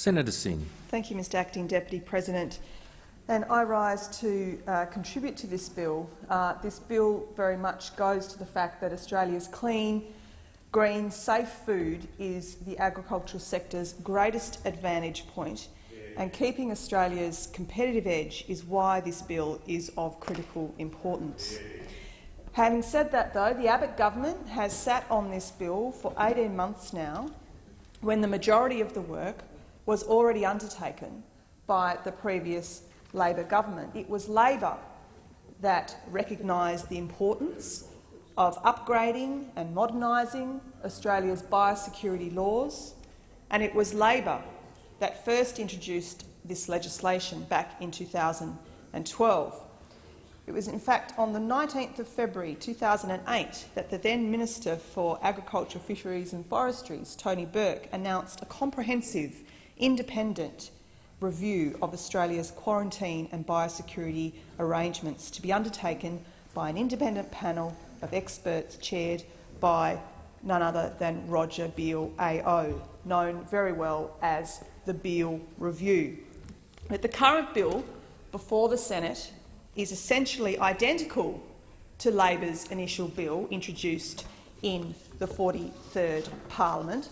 Senator Singh. Thank you, Mr Acting Deputy President. And I rise to contribute to this bill. This bill very much goes to the fact that Australia's clean, green, safe food is the agricultural sector's greatest advantage point, and keeping Australia's competitive edge is why this bill is of critical importance. Having said that, though, the Abbott government has sat on this bill for 18 months now, when the majority of the work was already undertaken by the previous Labor government. It was Labor that recognised the importance of upgrading and modernising Australia's biosecurity laws, and it was Labor that first introduced this legislation back in 2012. It was in fact on the 19th of February 2008 that the then Minister for Agriculture, Fisheries and Forestries, Tony Burke, announced a comprehensive, independent review of Australia's quarantine and biosecurity arrangements to be undertaken by an independent panel of experts chaired by none other than Roger Beale AO, known very well as the Beale Review. But the current bill before the Senate is essentially identical to Labor's initial bill introduced in the 43rd Parliament.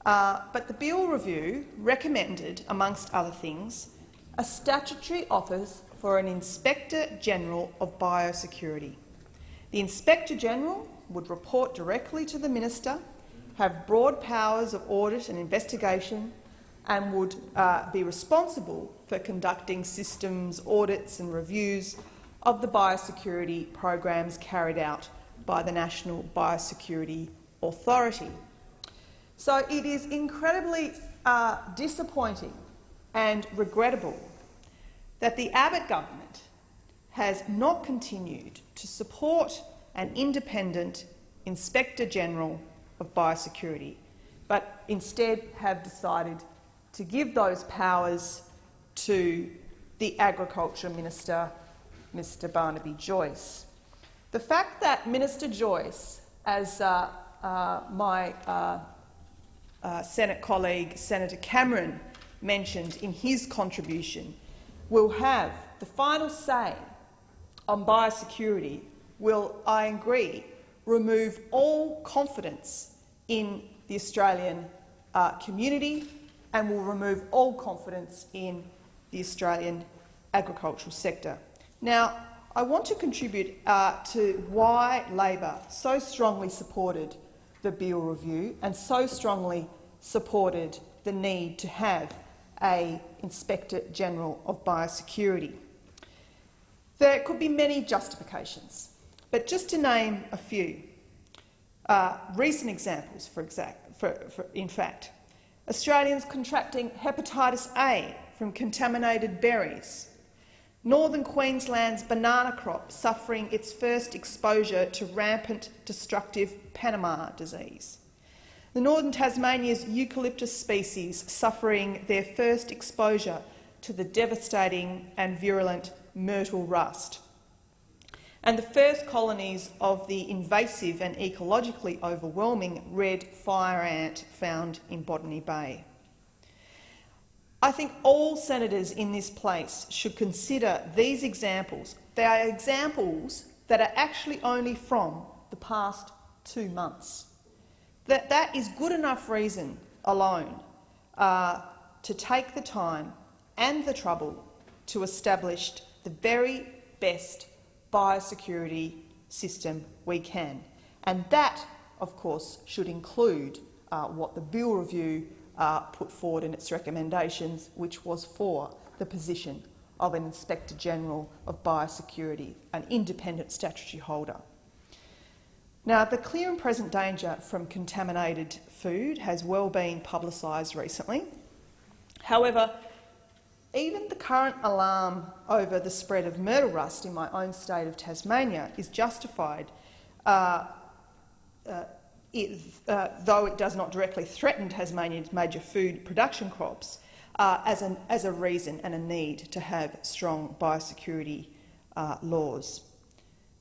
But the Beale Review recommended, amongst other things, a statutory office for an Inspector-General of Biosecurity. The Inspector-General would report directly to the Minister, have broad powers of audit and investigation, and would be responsible for conducting systems audits and reviews of the biosecurity programs carried out by the National Biosecurity Authority. So it is incredibly disappointing and regrettable that the Abbott government has not continued to support an independent Inspector-General of Biosecurity, but instead have decided to give those powers to the Agriculture Minister, Mr Barnaby Joyce. The fact that Minister Joyce, as my Senate colleague Senator Cameron mentioned in his contribution, will have the final say on biosecurity will, I agree, remove all confidence in the Australian community and will remove all confidence in the Australian agricultural sector. Now, I want to contribute to why Labor so strongly supported the Beale Review and so strongly supported the need to have an Inspector-General of Biosecurity. There could be many justifications, but just to name a few, recent examples, in fact, Australians contracting hepatitis A from contaminated berries, Northern Queensland's banana crop suffering its first exposure to rampant destructive Panama disease, the Northern Tasmania's eucalyptus species suffering their first exposure to the devastating and virulent myrtle rust, and the first colonies of the invasive and ecologically overwhelming red fire ant found in Botany Bay. I think all senators in this place should consider these examples. They are examples that are actually only from the past 2 months. That is good enough reason alone to take the time and the trouble to establish the very best biosecurity system we can. And that, of course, should include what the Beale Review put forward in its recommendations, which was for the position of an Inspector-General of Biosecurity, an independent statutory holder. Now, the clear and present danger from contaminated food has well been publicised recently. However, even the current alarm over the spread of myrtle rust in my own state of Tasmania is justified, though it does not directly threaten Tasmania's major food production crops, as a reason and a need to have strong biosecurity laws.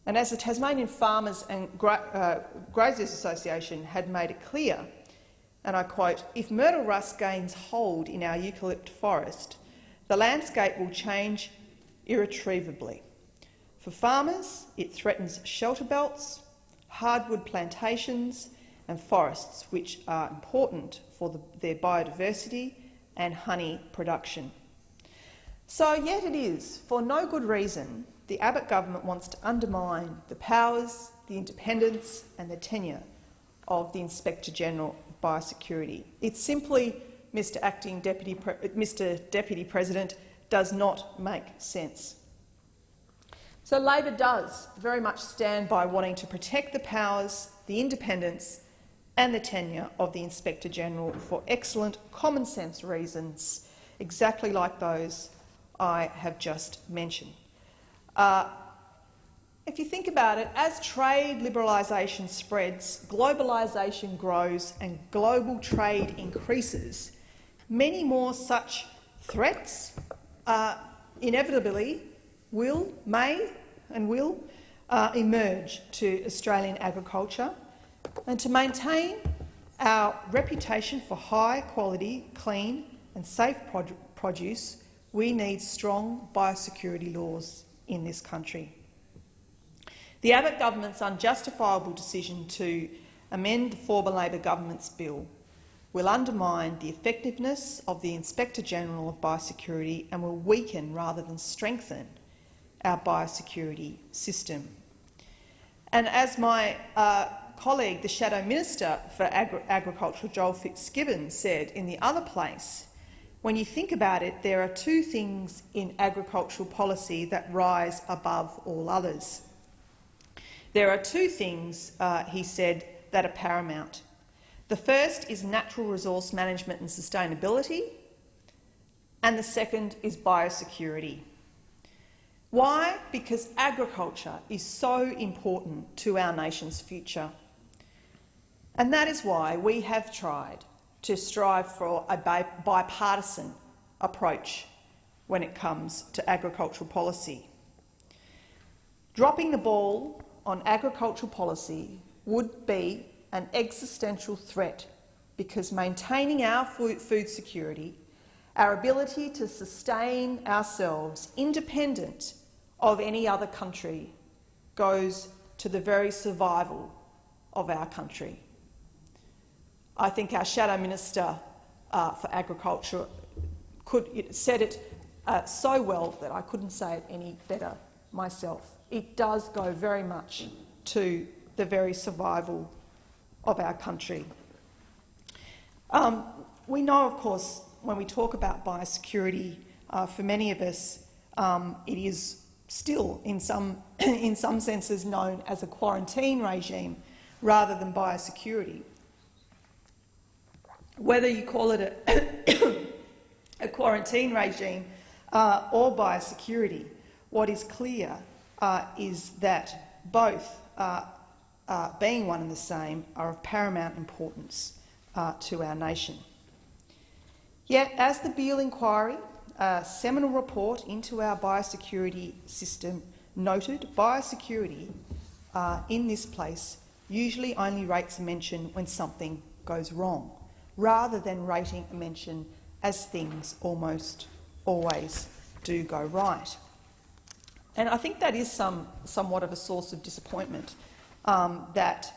And as the Tasmanian Farmers and Graziers Association had made it clear, and I quote, "If myrtle rust gains hold in our eucalypt forest, the landscape will change irretrievably. For farmers, it threatens shelter belts, hardwood plantations and forests, which are important for their biodiversity and honey production." So yet it is, for no good reason, the Abbott government wants to undermine the powers, the independence and the tenure of the Inspector-General of Biosecurity. It simply, Mr Deputy President, does not make sense. So Labor does very much stand by wanting to protect the powers, the independence and the tenure of the Inspector-General for excellent common sense reasons, exactly like those I have just mentioned. If you think about it, as trade liberalisation spreads, globalisation grows and global trade increases, many more such threats inevitably may emerge to Australian agriculture. And to maintain our reputation for high quality, clean and safe produce, we need strong biosecurity laws in this country. The Abbott government's unjustifiable decision to amend the former Labor government's bill will undermine the effectiveness of the Inspector-General of Biosecurity and will weaken rather than strengthen our biosecurity system. And as my colleague, the Shadow Minister for Agriculture, Joel Fitzgibbon, said in the other place, when you think about it, there are two things in agricultural policy that rise above all others. There are two things, he said, that are paramount. The first is natural resource management and sustainability, and the second is biosecurity. Why? Because agriculture is so important to our nation's future. And that is why we have tried to strive for a bipartisan approach when it comes to agricultural policy. Dropping the ball on agricultural policy would be an existential threat, because maintaining our food security, our ability to sustain ourselves independent of any other country, goes to the very survival of our country. I think our Shadow Minister for Agriculture said it so well that I couldn't say it any better myself. It does go very much to the very survival of our country. We know, of course, when we talk about biosecurity, for many of us, it is still, in some senses, known as a quarantine regime rather than biosecurity. Whether you call it a quarantine regime or biosecurity, what is clear is that both, being one and the same, are of paramount importance to our nation. Yet, as the Beale inquiry, a seminal report into our biosecurity system, noted, biosecurity in this place usually only rates a mention when something goes wrong, rather than rating a mention as things almost always do go right. And I think that is somewhat of a source of disappointment, that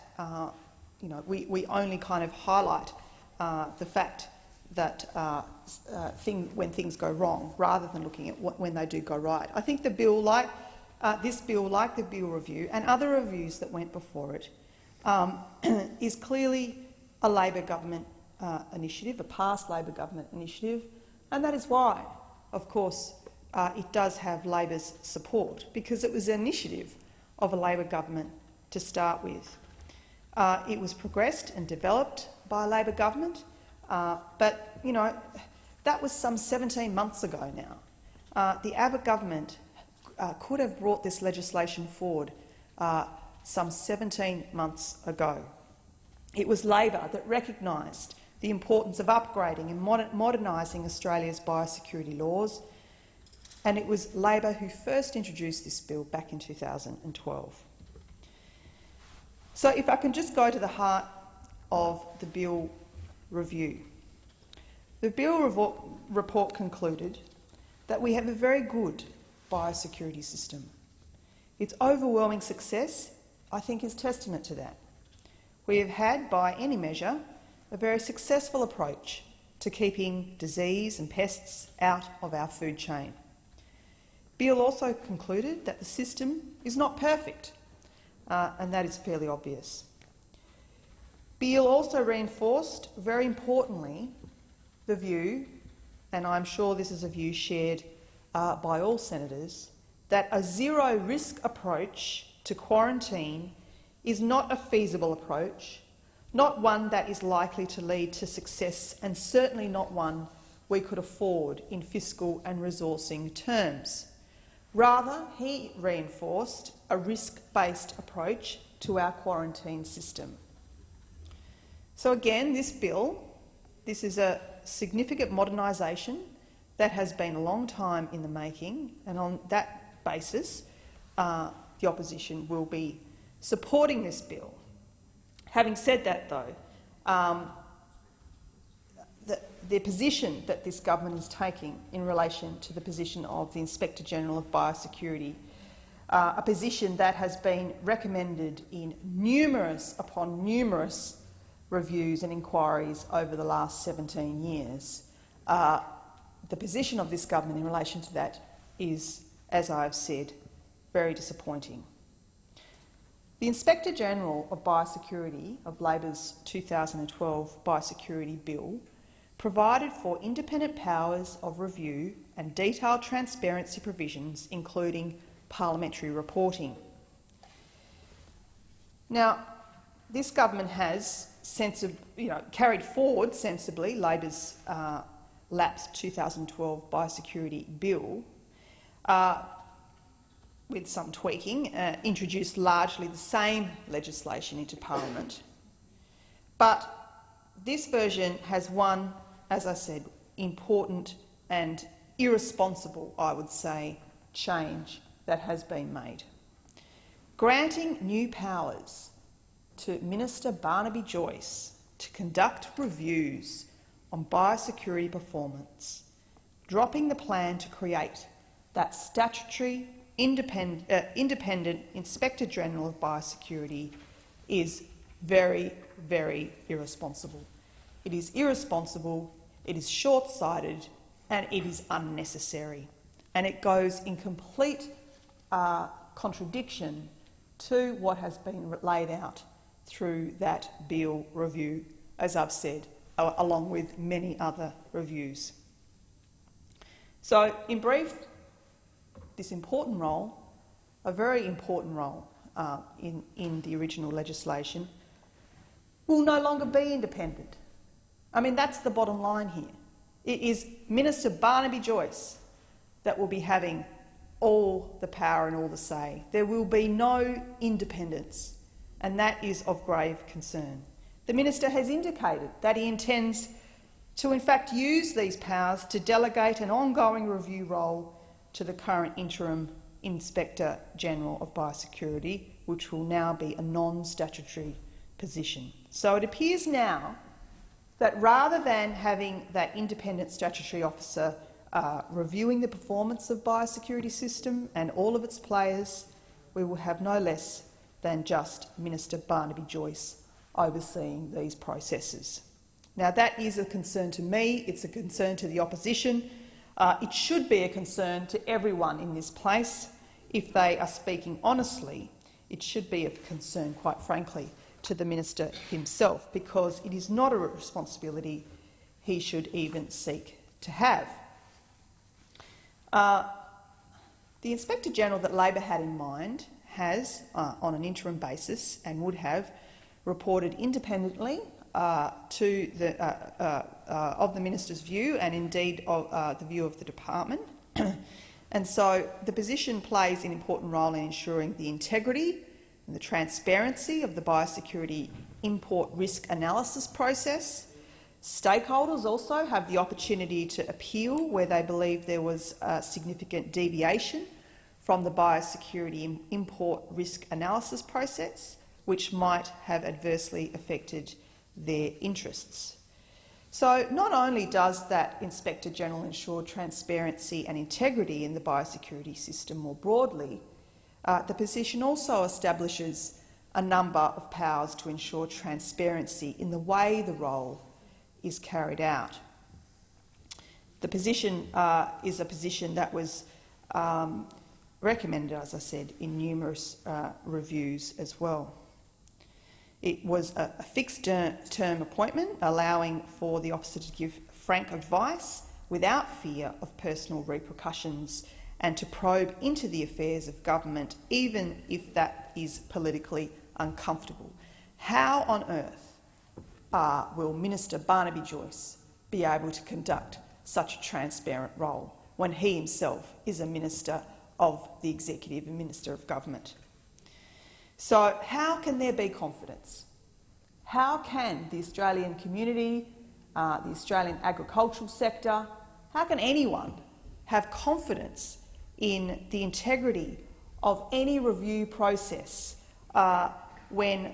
we only kind of highlight the fact that when things go wrong, rather than looking at when they do go right. I think the bill, like this bill, like the Beale Review and other reviews that went before it, is clearly a Labor government initiative, a past Labor government initiative, and that is why, of course, it does have Labor's support, because it was an initiative of a Labor government to start with. It was progressed and developed by a Labor government, but that was some 17 months ago now. The Abbott government could have brought this legislation forward some 17 months ago. It was Labor that recognised the importance of upgrading and modernising Australia's biosecurity laws, and it was Labor who first introduced this bill back in 2012. So if I can just go to the heart of the bill review. The bill report concluded that we have a very good biosecurity system. Its overwhelming success, I think, is testament to that. We have had, by any measure, a very successful approach to keeping disease and pests out of our food chain. Beale also concluded that the system is not perfect, and that is fairly obvious. Beale also reinforced, very importantly, the view, and I'm sure this is a view shared by all senators, that a zero-risk approach to quarantine is not a feasible approach, not one that is likely to lead to success, and certainly not one we could afford in fiscal and resourcing terms. Rather, he reinforced a risk-based approach to our quarantine system. So again, this bill, this is a significant modernisation that has been a long time in the making, and on that basis, the opposition will be supporting this bill. Having said that, though, the position that this government is taking in relation to the position of the Inspector-General of Biosecurity, a position that has been recommended in numerous upon numerous reviews and inquiries over the last 17 years, the position of this government in relation to that is, as I have said, very disappointing. The Inspector-General of Biosecurity of Labor's 2012 Biosecurity Bill provided for independent powers of review and detailed transparency provisions, including parliamentary reporting. Now, this government has carried forward sensibly Labor's lapsed 2012 Biosecurity Bill, with some tweaking, introduced largely the same legislation into Parliament. But this version has one, as I said, important and irresponsible, I would say, change that has been made. Granting new powers to Minister Barnaby Joyce to conduct reviews on biosecurity performance, dropping the plan to create that statutory independent Inspector-General of Biosecurity is very, very irresponsible. It is irresponsible, it is short-sighted, and it is unnecessary. And it goes in complete contradiction to what has been laid out through that Beale review, as I've said, along with many other reviews. So, in brief, this important role, a very important role in the original legislation, will no longer be independent. I mean, that's the bottom line here. It is Minister Barnaby Joyce that will be having all the power and all the say. There will be no independence, and that is of grave concern. The Minister has indicated that he intends to in fact use these powers to delegate an ongoing review role to the current interim Inspector-General of Biosecurity, which will now be a non-statutory position. So it appears now that rather than having that independent statutory officer reviewing the performance of the biosecurity system and all of its players, we will have no less than just Minister Barnaby Joyce overseeing these processes. Now, that is a concern to me, it's a concern to the opposition. It should be a concern to everyone in this place. If they are speaking honestly, it should be of concern, quite frankly, to the Minister himself, because it is not a responsibility he should even seek to have. The Inspector-General that Labor had in mind has, on an interim basis, and would have, reported independently of the Minister's view, and indeed of the view of the department. And so the position plays an important role in ensuring the integrity and the transparency of the biosecurity import risk analysis process. Stakeholders also have the opportunity to appeal where they believe there was a significant deviation from the biosecurity import risk analysis process, which might have adversely affected their interests. So not only does that Inspector General ensure transparency and integrity in the biosecurity system more broadly, the position also establishes a number of powers to ensure transparency in the way the role is carried out. The position is a position that was recommended, as I said, in numerous reviews as well. It was a fixed-term appointment, allowing for the officer to give frank advice without fear of personal repercussions and to probe into the affairs of government, even if that is politically uncomfortable. How on earth will Minister Barnaby Joyce be able to conduct such a transparent role when he himself is a Minister of the Executive and Minister of Government? So how can there be confidence? How can the Australian community, the Australian agricultural sector, how can anyone have confidence in the integrity of any review process when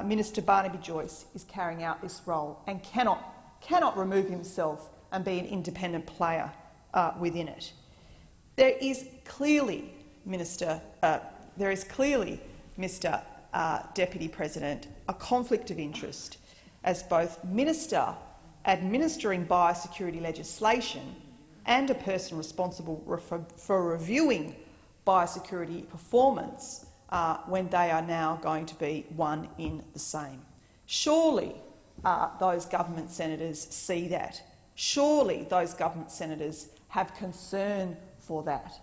Minister Barnaby Joyce is carrying out this role and cannot remove himself and be an independent player within it? There is clearly, Mr Deputy President, a conflict of interest as both Minister administering biosecurity legislation and a person responsible for reviewing biosecurity performance when they are now going to be one in the same. Surely those government senators see that. Surely those government senators have concern for that.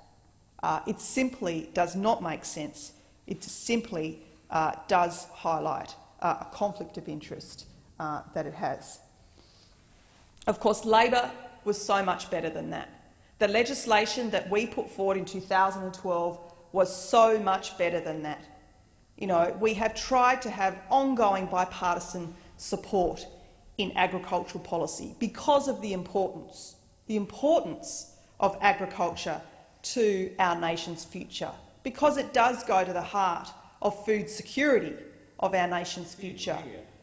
It simply does not make sense. It simply does highlight a conflict of interest that it has. Of course, Labor was so much better than that. The legislation that we put forward in 2012 was so much better than that. You know, we have tried to have ongoing bipartisan support in agricultural policy because of the importance of agriculture to our nation's future, because it does go to the heart of food security of our nation's future.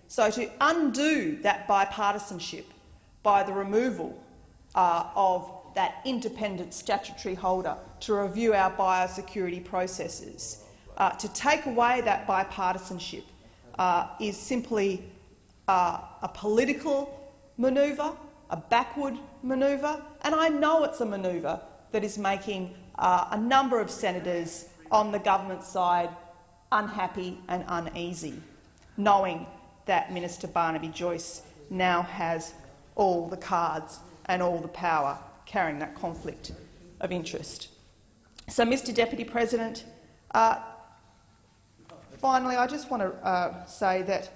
So to undo that bipartisanship by the removal of that independent statutory holder to review our biosecurity processes, to take away that bipartisanship is simply a political manoeuvre, a backward manoeuvre, and I know it's a manoeuvre that is making a number of senators on the government side unhappy and uneasy, knowing that Minister Barnaby Joyce now has all the cards and all the power carrying that conflict of interest. So, Mr Deputy President, finally I just want to say that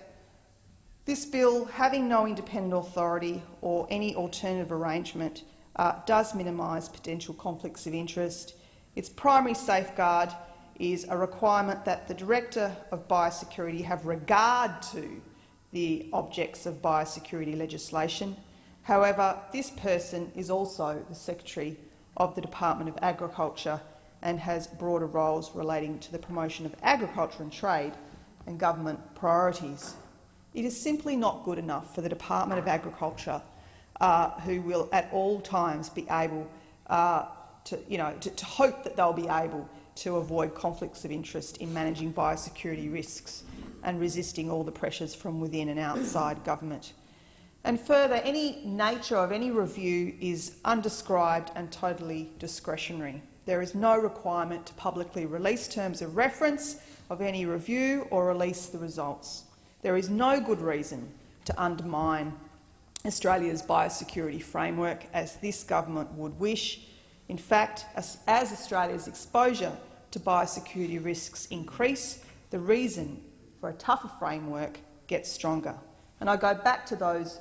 this bill, having no independent authority or any alternative arrangement, does minimise potential conflicts of interest. Its primary safeguard is a requirement that the Director of Biosecurity have regard to the objects of biosecurity legislation. However, this person is also the Secretary of the Department of Agriculture and has broader roles relating to the promotion of agriculture and trade and government priorities. It is simply not good enough for the Department of Agriculture, who will at all times be able to hope that they'll be able to avoid conflicts of interest in managing biosecurity risks and resisting all the pressures from within and outside government. And further, any nature of any review is undescribed and totally discretionary. There is no requirement to publicly release terms of reference of any review or release the results. There is no good reason to undermine Australia's biosecurity framework, as this government would wish. In fact, as Australia's exposure to biosecurity risks increase, the reason for a tougher framework gets stronger. And I go back to those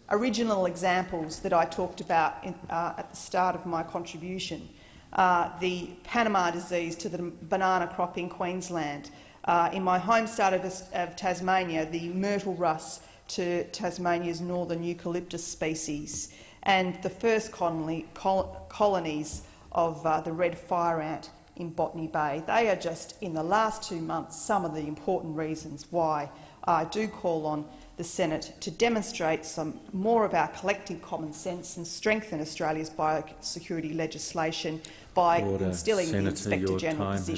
original examples that I talked about at the start of my contribution. The Panama disease to the banana crop in Queensland. In my home state of Tasmania, the myrtle rust to Tasmania's northern eucalyptus species, and the first colonies of the red fire ant in Botany Bay. They are just, in the last 2 months, some of the important reasons why I do call on the the Senate to demonstrate some more of our collective common sense and strengthen Australia's biosecurity legislation by instilling the Inspector General position.